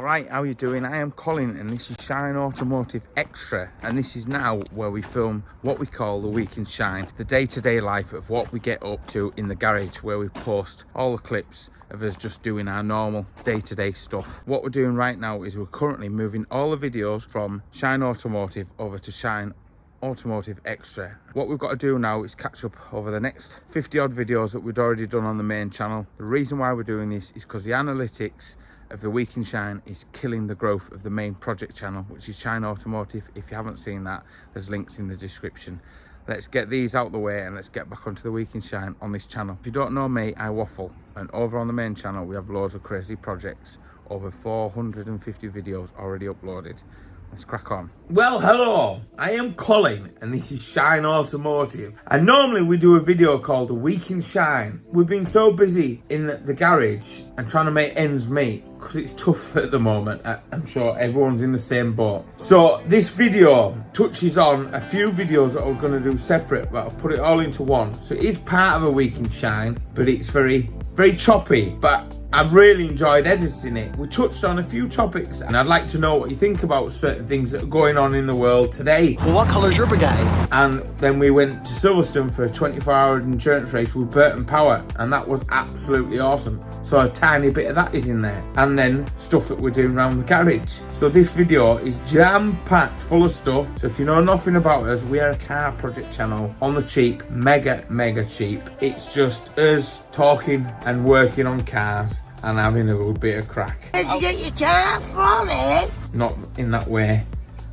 Alright, how you doing? I am Colin and this is Shineautomotive Extra, and this is now where we film what we call the week in Shine, the day-to-day life of what we get up to in the garage, where we post all the clips of us just doing our normal day-to-day stuff. What we're doing right now is we're currently moving all the videos from Shineautomotive over to Shineautomotive Extra. What we've got to do now is catch up over the next 50 odd videos that we'd already done on the main channel. The reason why we're doing this is because the analytics of the week in Shine is killing the growth of the main project channel, which is Shineautomotive. If you haven't seen that, there's links in the description. Let's get these out the way and let's get back onto the week in Shine on this channel. If you don't know me, I waffle, and over on the main channel we have loads of crazy projects, over 450 videos already uploaded. Let's crack on. Well, hello, I am Colin and this is Shineautomotive. And normally we do a video called A Week in Shine. We've been so busy in the garage and trying to make ends meet because it's tough at the moment. I'm sure everyone's in the same boat. So this video touches on a few videos that I was going to do separate, but I've put it all into one. So it is part of A Week in Shine, but it's very choppy, but I've really enjoyed editing it. We touched on a few topics and I'd like to know what you think about certain things that are going on in the world today. Well, what colour's your brigade? And then we went to Silverstone for a 24-hour endurance race with Burton Power, and that was absolutely awesome. So a tiny bit of that is in there. And then stuff that we're doing around the garage. So this video is jam-packed full of stuff. So if you know nothing about us, we are a car project channel on the cheap, mega cheap. It's just us talking and working on cars and having a little bit of crack. Where'd you get your car from, eh? Not in that way,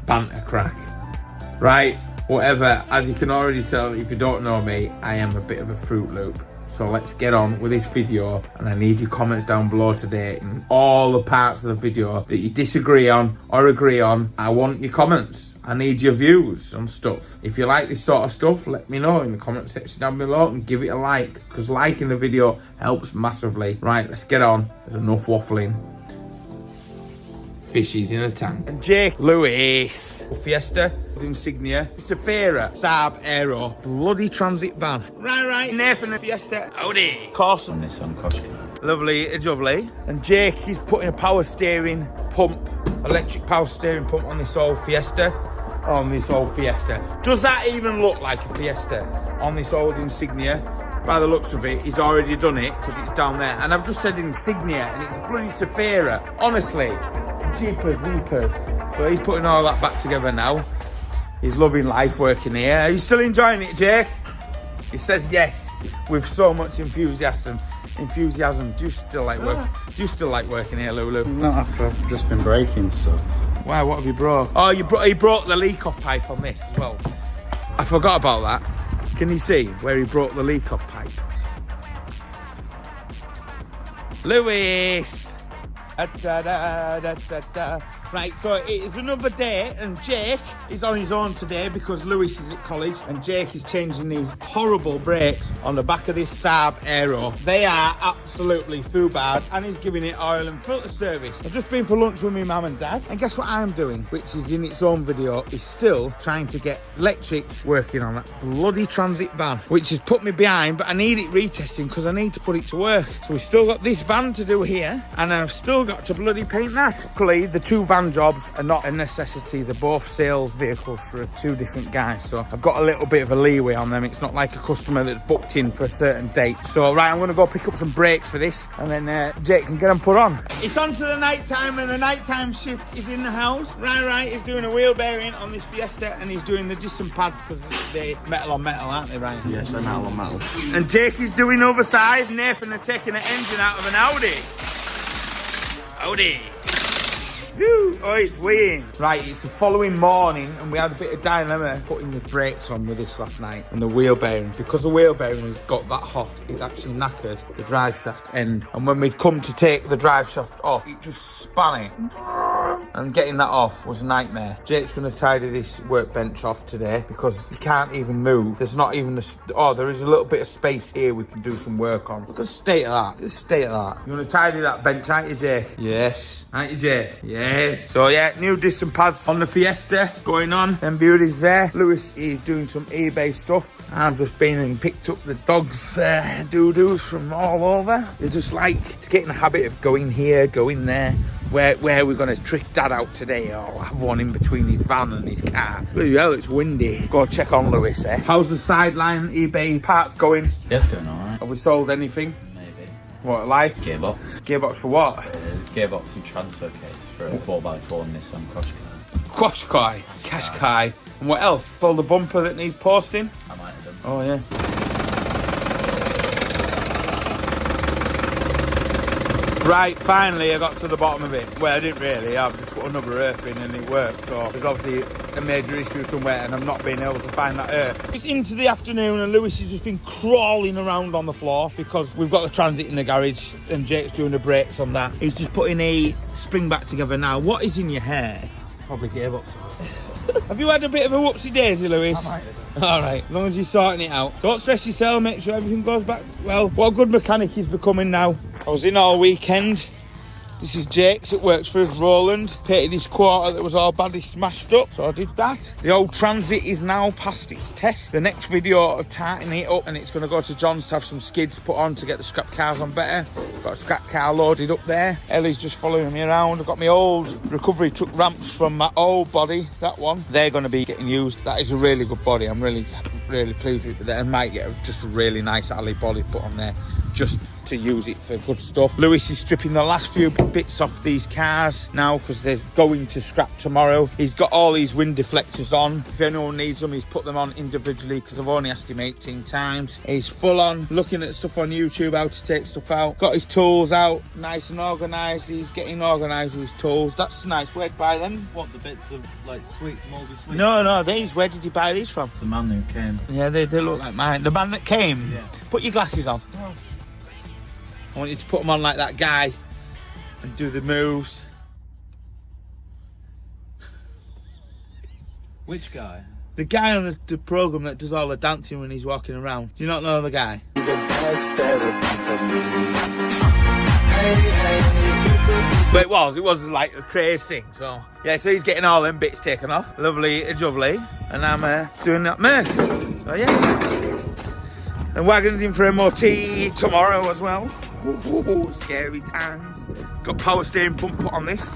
banter crack. Right, whatever, as you can already tell, if you don't know me, I am a bit of a Fruit Loop. So let's get on with this video, and I need your comments down below today in all the parts of the video that you disagree on or agree on. I want your comments. I need your views on stuff. If you like this sort of stuff, let me know in the comment section down below and give it a like, because liking the video helps massively. Right, let's get on. There's enough waffling. Fishies in a tank. And Jake Lewis. Fiesta, Insignia, Safira, Saab Aero, bloody transit van. Right, Nathan Fiesta, Audi, Carson, Nissan Qashqai. lovely, lovely. And Jake is putting a power steering pump, electric power steering pump on this old Fiesta. Does that even look like a Fiesta on this old Insignia? By the looks of it, he's already done it because it's down there. And I've just said Insignia and it's a bloody Safira. Honestly, jeepers weepers. So he's putting all that back together now. He's loving life working here. Are you still enjoying it, Jake? He says yes with so much enthusiasm. Do you still like work? Do you still like working here, Lulu? Not after I've just been breaking stuff. Wow, what have you brought? Oh, he brought the leak-off pipe on this as well. I forgot about that. Can you see where he brought the leak-off pipe? Lewis! Right, so it is another day and Jake is on his own today because Lewis is at college and Jake is changing these horrible brakes on the back of this Saab Aero. They are absolutely foo-bad, and he's giving it oil and filter service. I've just been for lunch with my mum and dad, and guess what I'm doing, which is in its own video, is still trying to get electrics working on that bloody transit van, which has put me behind, but I need it retesting because I need to put it to work. So we've still got this van to do here, and I've still got to bloody paint that. Luckily, the two van jobs are not a necessity. They're both sales vehicles for two different guys, so I've got a little bit of a leeway on them. It's not like a customer that's booked in for a certain date. So right, I'm going to go pick up some brakes for this, and then Jake can get them put on. It's on to the night time, and the nighttime shift is in the house. Right, he's doing a wheel bearing on this Fiesta, and he's doing the distant pads because they're metal on metal, aren't they, Ryan? Yes, they're metal on metal. And Jake is doing other side. Nathan are taking an engine out of an Audi. Woo. Oh, it's weighing. Right, it's the following morning and we had a bit of dilemma putting the brakes on with this last night and the wheel bearing. Because the wheel bearing has got that hot, it actually knackered the drive shaft end. And when we'd come to take the drive shaft off, it just span it. And getting that off was a nightmare. Jake's going to tidy this workbench off today because he can't even move. There's not even there is a little bit of space here we can do some work on. Look at the state of that. You want to tidy that bench, aren't you, Jake? Yes. Aren't you, Jake? Yeah. Yes. So yeah, new disc and pads on the Fiesta going on. Them beauties there. Lewis is doing some eBay stuff. I've just been and picked up the dogs' doo-doos from all over. They just like to get in the habit of going here, going there. Where we're going to trick Dad out today. I'll have one in between his van and his car. Bloody hell, it's windy. Go check on Lewis there. How's the sideline eBay parts going? Yeah, it's going alright. Have we sold anything? Maybe. What, like? Gearbox. Gearbox for what? Gearbox and transfer case for a 4x4 Nissan Qashqai. Qashqai, Qashqai. And what else? Sold the bumper that needs posting? I might have done. Oh yeah. Right, finally I got to the bottom of it. Well, I didn't really. I've just put another earth in and it worked. So there's obviously a major issue somewhere and I'm not being able to find that earth. It's into the afternoon and Lewis has just been crawling around on the floor because we've got the Transit in the garage and Jake's doing the brakes on that. He's just putting a spring back together now. What is in your hair? Probably gearbox. Have you had a bit of a whoopsie daisy, Lewis? I might have. Alright, as long as you're sorting it out. Don't stress yourself, make sure everything goes back well. What a good mechanic he's becoming now. I was in all weekend. This is Jake's, it works for us, Roland. Painted his quarter that was all badly smashed up, so I did that. The old Transit is now past its test. The next video of tarting it up and it's going to go to John's to have some skids put on to get the scrap cars on better. Got a scrap car loaded up there. Ellie's just following me around. I've got my old recovery truck ramps from my old body, that one. They're going to be getting used. That is a really good body. I'm really pleased with it. I might get just a really nice alley body put on there just to use it for good stuff. Lewis is stripping the last few bits off these cars now because they're going to scrap tomorrow. He's got all these wind deflectors on. If anyone needs them, he's put them on individually because I've only asked him 18 times. He's full on looking at stuff on YouTube, how to take stuff out. Got his tools out, nice and organised. He's getting organised with his tools. That's nice. Where'd you buy them? What, the bits of like sweet, mouldy sweet? No, these. Where did you buy these from? The man who came. Yeah, they look like mine. The man that came? Yeah. Put your glasses on. Oh. I want you to put them on like that guy and do the moves. Which guy? The guy on the programme that does all the dancing when he's walking around. Do you not know the guy? The best therapy for me. But it was like a crazy thing. So yeah, so he's getting all them bits taken off. Lovely, jovely. And I'm doing that Merc. So yeah. And wagon's in for MOT tomorrow as well. Ooh, scary times. Got power steering pump put on this.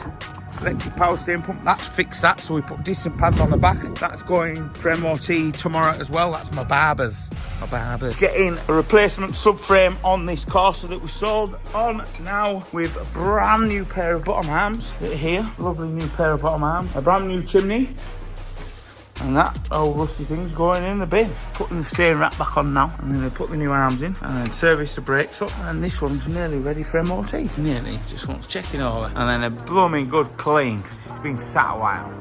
Electric power steering pump. That's fixed that. So we put disc pads on the back. That's going for MOT tomorrow as well. That's my barber's. Getting a replacement subframe on this Corsa that we sold on now with a brand new pair of bottom arms. Here, lovely new pair of bottom arms. A brand new chimney. And that old rusty thing's going in the bin. Putting the steering rack back on now, and then they put the new arms in, and then service the brakes up, and this one's nearly ready for MOT. Nearly, just wants checking over. And then a blooming good clean, because it's been sat a while.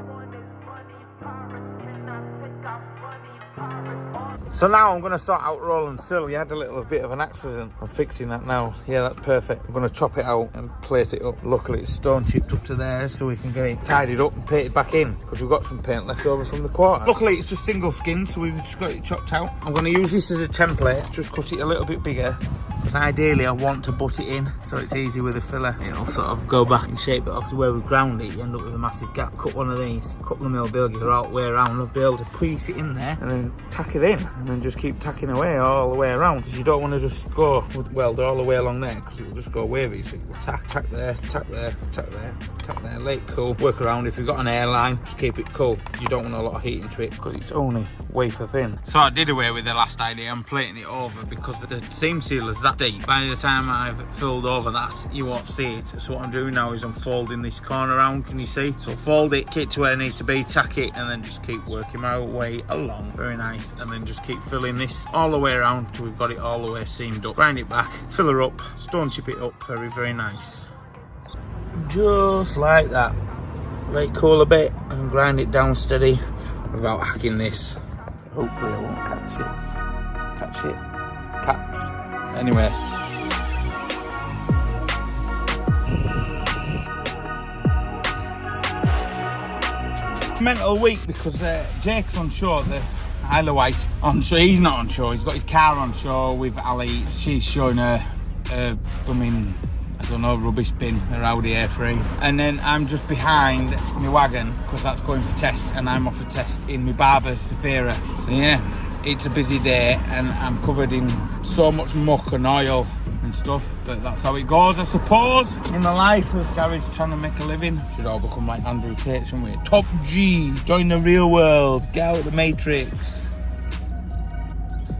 So now I'm going to sort out Roland's sill. He had a little bit of an accident. I'm fixing that now. Yeah, that's perfect. I'm going to chop it out and plate it up. Luckily it's stone chipped up to there so we can get it tidied up and painted back in because we've got some paint left over from the quarter. Luckily it's just single skin, so we've just got it chopped out. I'm going to use this as a template, just cut it a little bit bigger. But ideally I want to butt it in so it's easy with a filler. It'll sort of go back and shape it off to where we've ground it. You end up with a massive gap. Cut one of these, couple of mil bilges all the way around. I'll be able to piece it in there and then tack it in. And then just keep tacking away all the way around because you don't want to just go with weld all the way along there because it will just go wavy. So you will tack there, tack there, tack there, tack there, let it cool. Work around. If you've got an airline, just keep it cool. You don't want a lot of heat into it because it's only wafer thin. So I did away with the last idea. I'm plating it over because the seam seal is that deep. By the time I've filled over that, you won't see it. So what I'm doing now is I'm folding this corner around. Can you see? So fold it, get to where I need to be, tack it, and then just keep working my way along. Very nice. And then just keep filling this all the way around till we've got it all the way seamed up. Grind it back, fill her up, stone chip it up. Very, very nice. Just like that. Let it cool a bit and grind it down steady without hacking this. Hopefully I won't catch it. Anyway. Mental week because Jake's on shore, the Isle of Wight on shore. He's not on shore, he's got his car on shore with Ali. She's showing her I don't so no rubbish bin around here free. And then I'm just behind my wagon because that's going for test, and I'm off for test in my barber's Sephira. So yeah, it's a busy day and I'm covered in so much muck and oil and stuff, but that's how it goes, I suppose, in the life of garage trying to make a living. Should all become like Andrew Tate, shouldn't we? Top G, join the real world, get out of the matrix.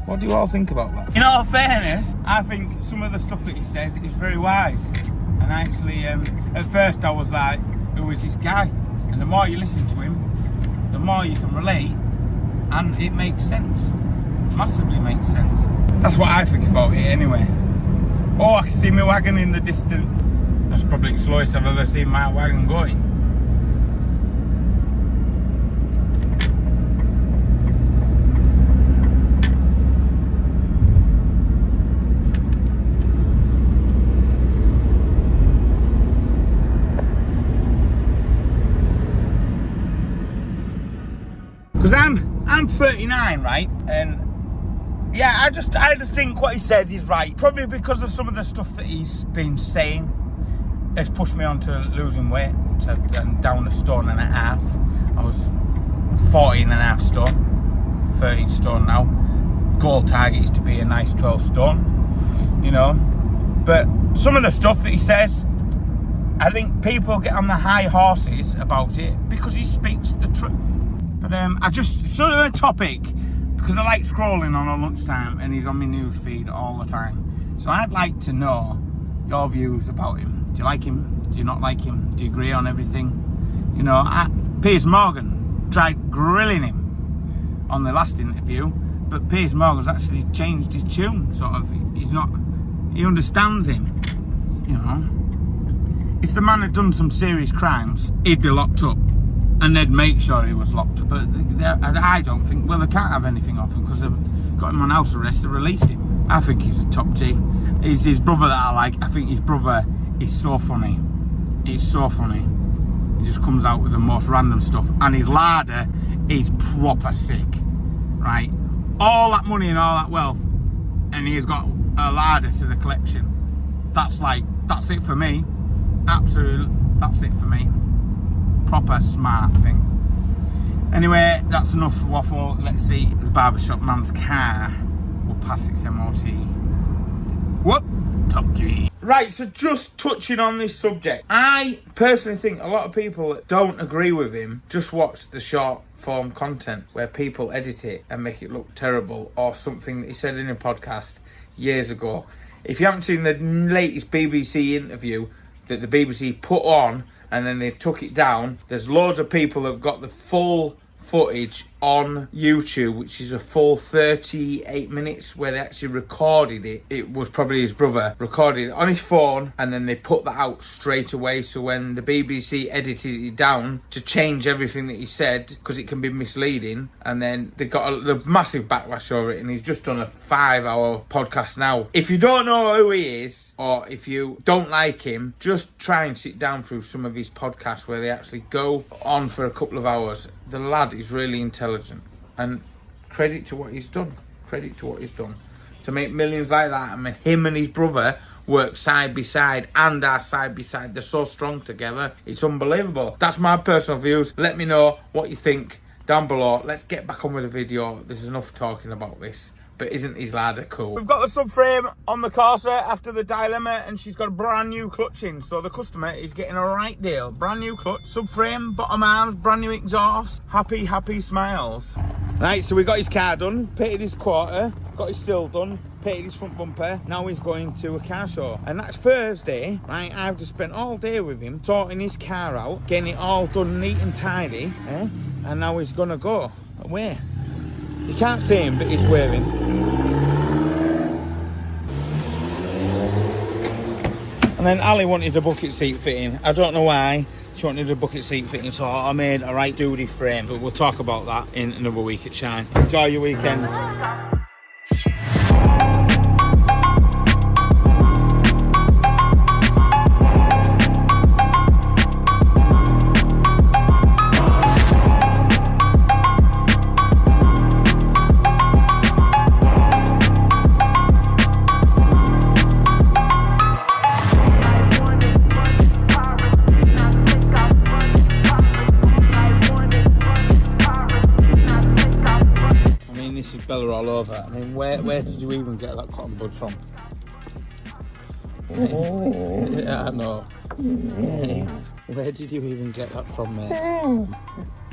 What do you all think about that? In all fairness, I think some of the stuff that he says is very wise. And actually, at first I was like, who is this guy? And the more you listen to him, the more you can relate, and it makes sense. Massively makes sense. That's what I think about it anyway. Oh, I can see my wagon in the distance. That's probably the slowest I've ever seen my wagon going. Because I'm 39, right? And yeah, I just think what he says is right. Probably because of some of the stuff that he's been saying has pushed me on to losing weight. So I'm down 1.5 stone. I was 14.5 stone, 13 stone now. Goal target is to be a nice 12 stone, you know. But some of the stuff that he says, I think people get on the high horses about it because he speaks the truth. But I just, sort of a topic, because I like scrolling on a lunchtime and he's on my news feed all the time. So I'd like to know your views about him. Do you like him? Do you not like him? Do you agree on everything? You know, Piers Morgan tried grilling him on the last interview, but Piers Morgan's actually changed his tune, sort of. He understands him, you know. If the man had done some serious crimes, he'd be locked up. And they'd make sure he was locked up. But I don't think, well, they can't have anything off him because they've got him on house arrest, they released him. I think he's a top G. It's his brother that I like. I think his brother is so funny. It's so funny. He just comes out with the most random stuff. And his larder is proper sick, right? All that money and all that wealth, and he's got a larder to the collection. That's it for me. Absolutely, that's it for me. Proper smart thing. Anyway, that's enough waffle. Let's see the barbershop man's car will pass its MOT. Whoop, top G. Right, so just touching on this subject, I personally think a lot of people that don't agree with him just watch the short form content where people edit it and make it look terrible, or something that he said in a podcast years ago. If you haven't seen the latest BBC interview that the BBC put on and then they took it down, there's loads of people that have got the full footage on YouTube, which is a full 38 minutes where they actually recorded it. It was probably his brother recorded it on his phone, and then they put that out straight away. So when the BBC edited it down to change everything that he said, because it can be misleading, and then they got the massive backlash over it, and he's just done a 5-hour podcast now. If you don't know who he is, or if you don't like him, just try and sit down through some of his podcasts where they actually go on for a couple of hours. The lad is really intelligent, and credit to what he's done. Credit to what he's done to make millions like that. I mean, him and his brother work side by side and are side by side. They're so strong together. It's unbelievable. That's my personal views. Let me know what you think down below. Let's get back on with the video. There's enough talking about this. But isn't his ladder cool? We've got the subframe on the Corsa after the dilemma, and she's got a brand new clutch in. So the customer is getting a right deal. Brand new clutch, subframe, bottom arms, brand new exhaust. Happy, happy smiles. Right, so we got his car done, painted his quarter, got his sill done, painted his front bumper. Now he's going to a car show. And that's Thursday, right? I've just spent all day with him, sorting his car out, getting it all done neat and tidy, and now he's gonna go away. You can't see him, but he's waving. And then Ali wanted a bucket seat fitting. I don't know why she wanted a bucket seat fitting, so I made a right duty frame. But we'll talk about that in another week at Shine. Enjoy your weekend. over. I mean, where did you even get that cotton bud from? Yeah, I know. Where did you even get that from, mate?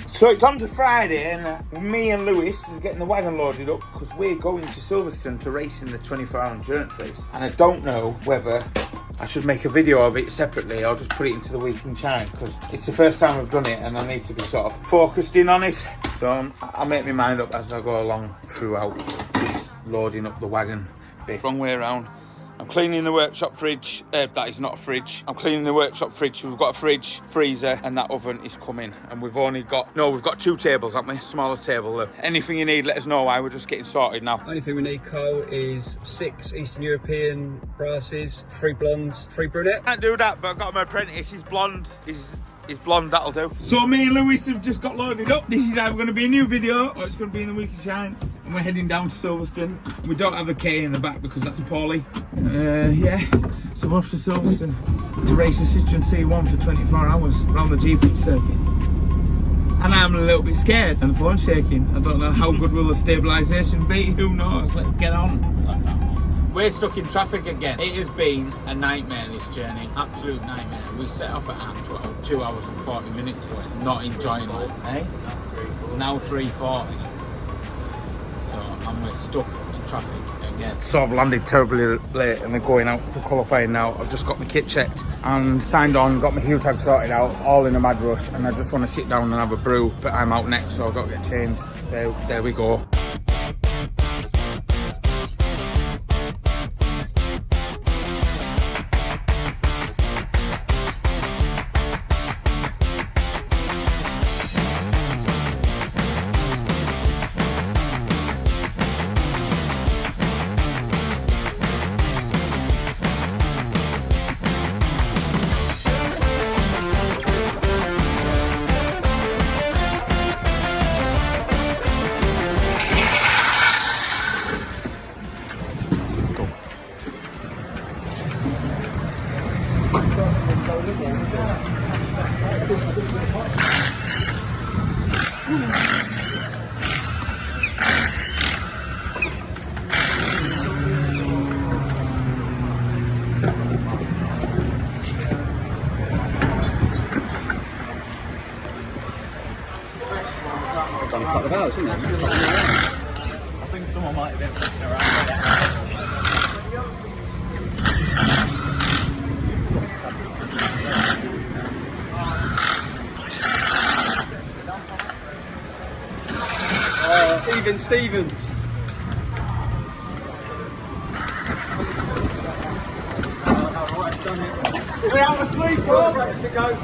So it's on to Friday, and me and Lewis is getting the wagon loaded up because we're going to Silverstone to race in the 24-hour endurance race. And I don't know whether I should make a video of it separately or just put it into the Week in Shine, because it's the first time I've done it and I need to be sort of focused in on it. So I'll make my mind up as I go along throughout this loading up the wagon bit. Wrong way around. I'm cleaning the workshop fridge. That is not a fridge. I'm cleaning the workshop fridge. We've got a fridge, freezer, and that oven is coming. And we've got 2 tables, haven't we? Smaller table. Anything you need, let us know. We're just getting sorted now. Only thing we need, Cole, is 6 Eastern European brasses, 3 blondes, 3 brunette. Can't do that, but I've got my apprentice. He's blonde. He's blonde, that'll do. So me and Lewis have just got loaded up. This is either going to be a new video or it's going to be in the Week in Shine. And we're heading down to Silverstone. We don't have a K in the back because that's Paulie. Yeah, so we're off to Silverstone to race a Citroen C1 for 24 hours around the GP circuit. And I'm a little bit scared and the phone's shaking. I don't know how good will the stabilisation be. Who knows? Let's get on. We're stuck in traffic again. It has been a nightmare, this journey. Absolute nightmare. We set off at 12:30, 2 hours and 40 minutes away. Not enjoying it. Eh? Now 3:40. So, and we're stuck in traffic again. So I've landed terribly late and they're going out for qualifying now. I've just got my kit checked and signed on, got my hue tag sorted out, all in a mad rush, and I just want to sit down and have a brew, but I'm out next, so I've got to get changed. There we go. I think someone might have been pushing around. Stevens. We're out of 3, Paul. Ready to go.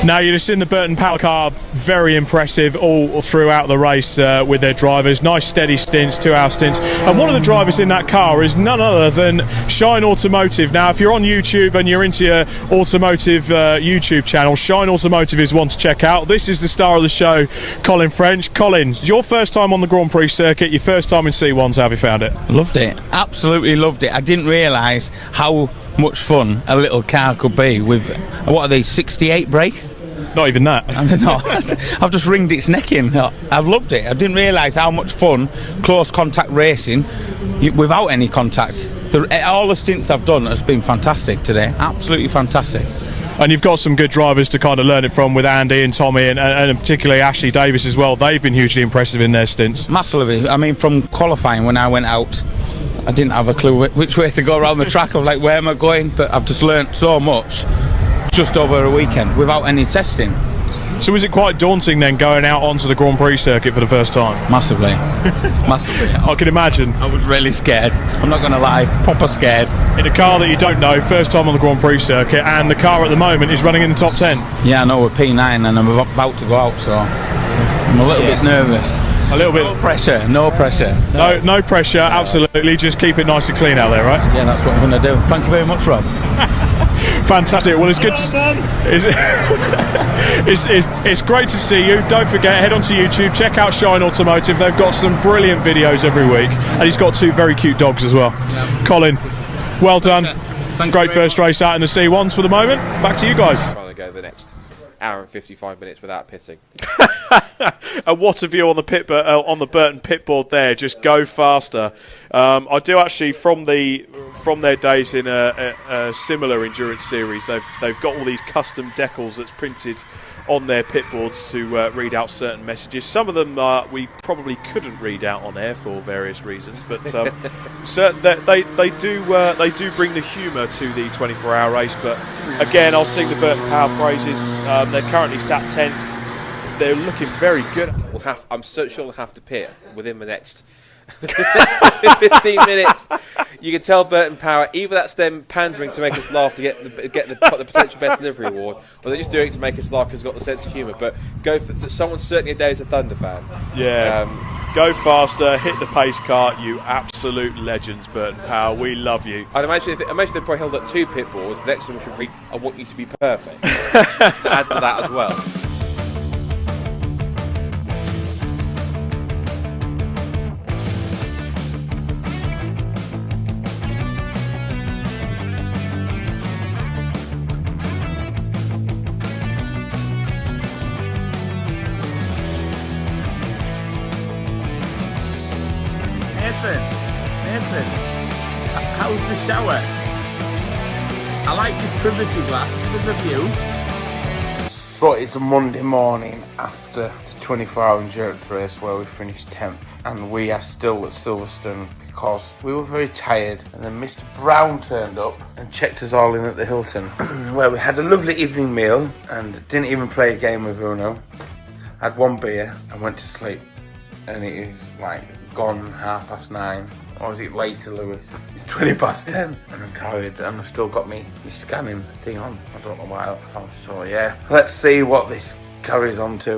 Now you've seen the Burton Power car, very impressive all throughout the race with their drivers. Nice steady stints, 2-hour stints. And one of the drivers in that car is none other than Shine Automotive. Now if you're on YouTube and you're into your automotive YouTube channel, Shine Automotive is one to check out. This is the star of the show, Colin French. Colin, it's your first time on the Grand Prix circuit, your first time in C1s. How have you found it? Loved it, absolutely loved it. I didn't realise how much fun a little car could be with, what are these, 68 brake? Not even that. No, I've just ringed its neck in. I've loved it. I didn't realise how much fun close contact racing without any contact. All the stints I've done has been fantastic today, absolutely fantastic. And you've got some good drivers to kind of learn it from with Andy and Tommy and particularly Ashley Davis as well. They've been hugely impressive in their stints. Massively. I mean, from qualifying when I went out, I didn't have a clue which way to go around the track. Of like, where am I going? But I've just learnt so much just over a weekend without any testing. So is it quite daunting then going out onto the Grand Prix circuit for the first time? Massively. Massively. I can imagine. I was really scared. I'm not going to lie, proper scared. In a car that you don't know, first time on the Grand Prix circuit, and the car at the moment is running in the top 10. Yeah, I know, we're P9 and I'm about to go out, so I'm a little bit nervous. A little bit. No pressure, no pressure. No pressure, absolutely. Just keep it nice and clean out there, right? Yeah, that's what I'm going to do. Thank you very much, Rob. Fantastic. Well, it's good to it's great to see you. Don't forget, head onto YouTube, check out Shine Automotive. They've got some brilliant videos every week, and he's got 2 very cute dogs as well. Yeah. Colin, well done. Great first race out in the C1s for the moment. Back to you guys. Trying to go the next hour and 55 minutes without pitting. And what a view on the Burton pit board there. Just go faster. I do actually, from their days in a similar endurance series, they've got all these custom decals that's printed on their pit boards to read out certain messages. Some of them we probably couldn't read out on air for various reasons, but they do bring the humour to the 24-hour race. But again, I'll sing the Burton Power praises. They're currently sat 10th. They're looking very good. I'm so sure we'll have to pit within the next 15 minutes. You can tell Burton Power, either that's them pandering to make us laugh to get the potential best delivery award, or they're just doing it to make us laugh because they've got the sense of humour. But someone certainly a day is a Thunder fan. Yeah. Go faster, hit the pace cart, you absolute legends, Burton Power. We love you. I'd imagine they probably held up 2 pit boards. The next one should read, I want you to be perfect. To add to that as well. Nathan, how's the shower? I like this privacy glass. There's a view. So it's a Monday morning after the 24-hour endurance race where we finished 10th, and we are still at Silverstone because we were very tired. And then Mr. Brown turned up and checked us all in at the Hilton, where we had a lovely evening meal and didn't even play a game of Uno. Had 1 beer and went to sleep, and it is like gone 9:30. Or is it later, Lewis? It's 10:20 and I'm tired, and I've still got me scanning thing on. I don't know why that's on. So yeah, let's see what this carries on to.